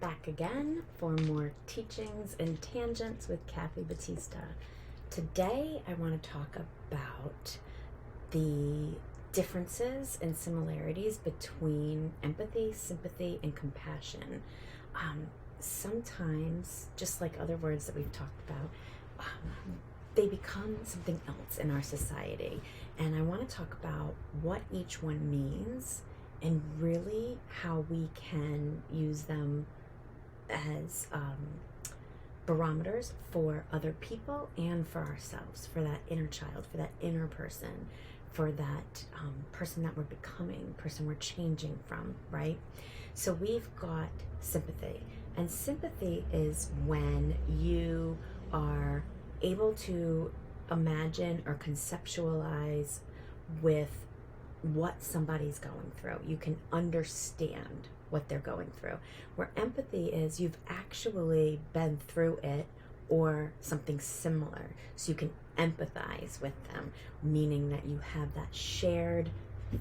back again for more teachings and tangents with Kathy Batista. Today I want to talk about the differences and similarities between empathy, sympathy, and compassion. Sometimes, just like other words that we've talked about, they become something else in our society. And I want to talk about what each one means and really how we can use them as barometers for other people and for ourselves, for that inner child, for that inner person, for that person that we're becoming, person we're changing from, right? So we've got sympathy. And sympathy is when you are able to imagine or conceptualize with what somebody's going through. You can understand what they're going through. Where empathy is you've actually been through it or something similar. So you can empathize with them, meaning that you have that shared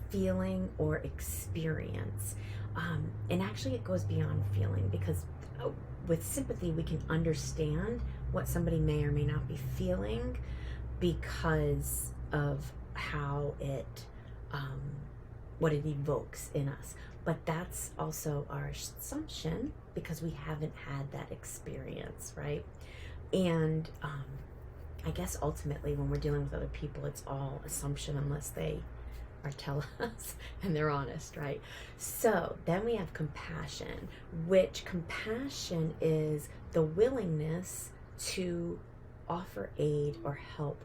feeling or experience. And actually it goes beyond feeling, because with sympathy we can understand what somebody may or may not be feeling because of how it what it evokes in us. But that's also our assumption because we haven't had that experience, right? And I guess ultimately when we're dealing with other people, it's all assumption unless they are telling us and they're honest, right? So then we have compassion, which compassion is the willingness to offer aid or help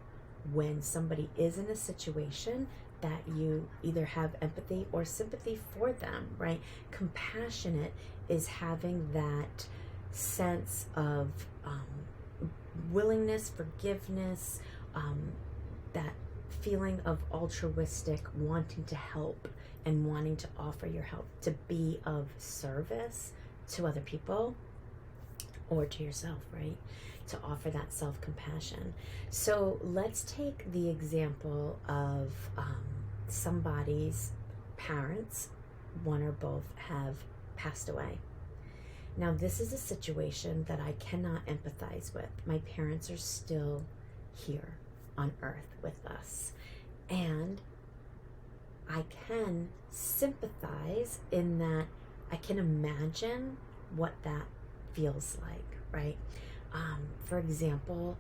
when somebody is in a situation that you either have empathy or sympathy for them, right? Compassionate is having that sense of willingness, forgiveness, that feeling of altruistic, wanting to help and wanting to offer your help, to be of service to other people or to yourself, right? To offer that self-compassion. So let's take the example of somebody's parents, one or both, have passed away. Now this is a situation that I cannot empathize with. My parents are still here on earth with us, and I can sympathize in that I can imagine what that feels like, right? For example,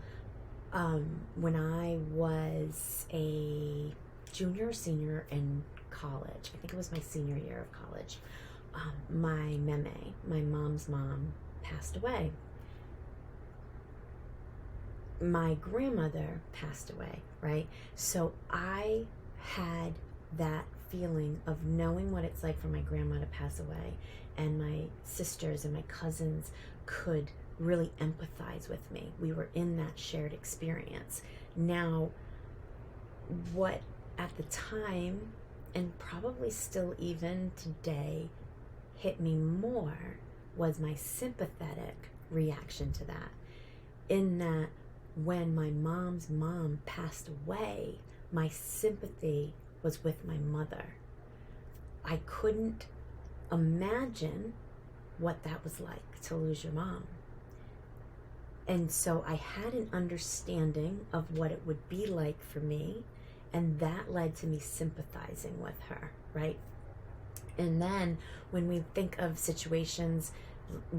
when I was a junior or senior in college, I think it was my senior year of college, my meme, my mom's mom, passed away. My grandmother passed away, right? So I had that feeling of knowing what it's like for my grandma to pass away, and my sisters and my cousins could really empathize with me. We were in that shared experience. Now, what at the time, and probably still even today, hit me more was my sympathetic reaction to that. In that, when my mom's mom passed away, my sympathy was with my mother. I couldn't imagine what that was like to lose your mom. And so I had an understanding of what it would be like for me, and that led to me sympathizing with her, right? And then when we think of situations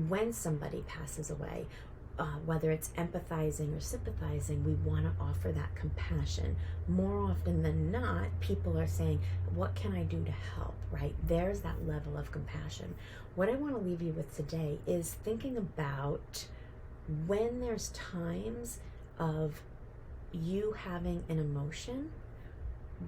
when somebody passes away, whether it's empathizing or sympathizing, we want to offer that compassion. More often than not, people are saying, what can I do to help, right? There's that level of compassion. What I want to leave you with today is thinking about when there's times of you having an emotion,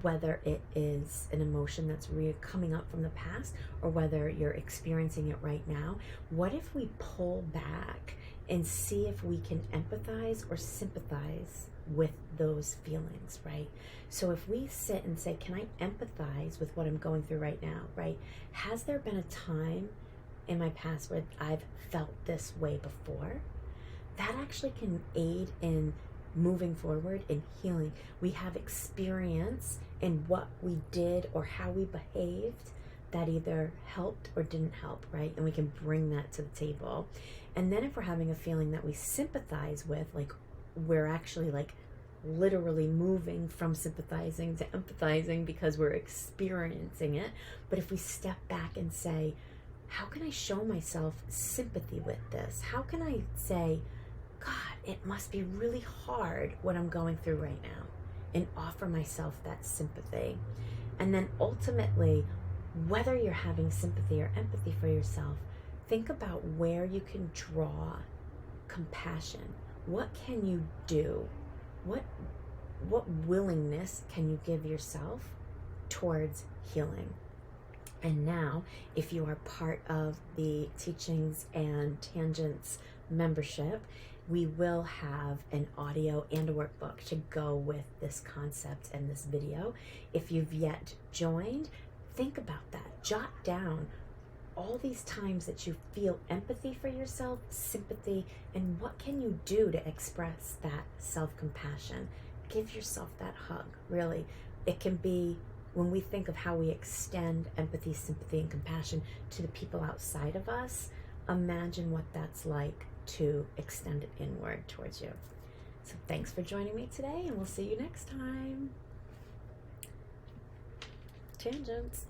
whether it is an emotion that's coming up from the past or whether you're experiencing it right now. What if we pull back and see if we can empathize or sympathize with those feelings, right? So if we sit and say, can I empathize with what I'm going through right now, right? Has there been a time in my past where I've felt this way before? That actually can aid in moving forward and healing. We have experience in what we did or how we behaved that either helped or didn't help, right? And we can bring that to the table. And then if we're having a feeling that we sympathize with, like we're actually like literally moving from sympathizing to empathizing because we're experiencing it. But if we step back and say, how can I show myself sympathy with this? How can I say, God, it must be really hard what I'm going through right now, and offer myself that sympathy. And then ultimately, whether you're having sympathy or empathy for yourself, think about where you can draw compassion. What can you do? What willingness can you give yourself towards healing? And now, if you are part of the Teachings and Tangents membership, we will have an audio and a workbook to go with this concept and this video. If you've yet joined, think about that. Jot down all these times that you feel empathy for yourself, sympathy, and what can you do to express that self-compassion. Give yourself that hug, really. It can be, when we think of how we extend empathy, sympathy, and compassion to the people outside of us, imagine what that's like to extend it inward towards you. So thanks for joining me today, and we'll see you next time. Tangents.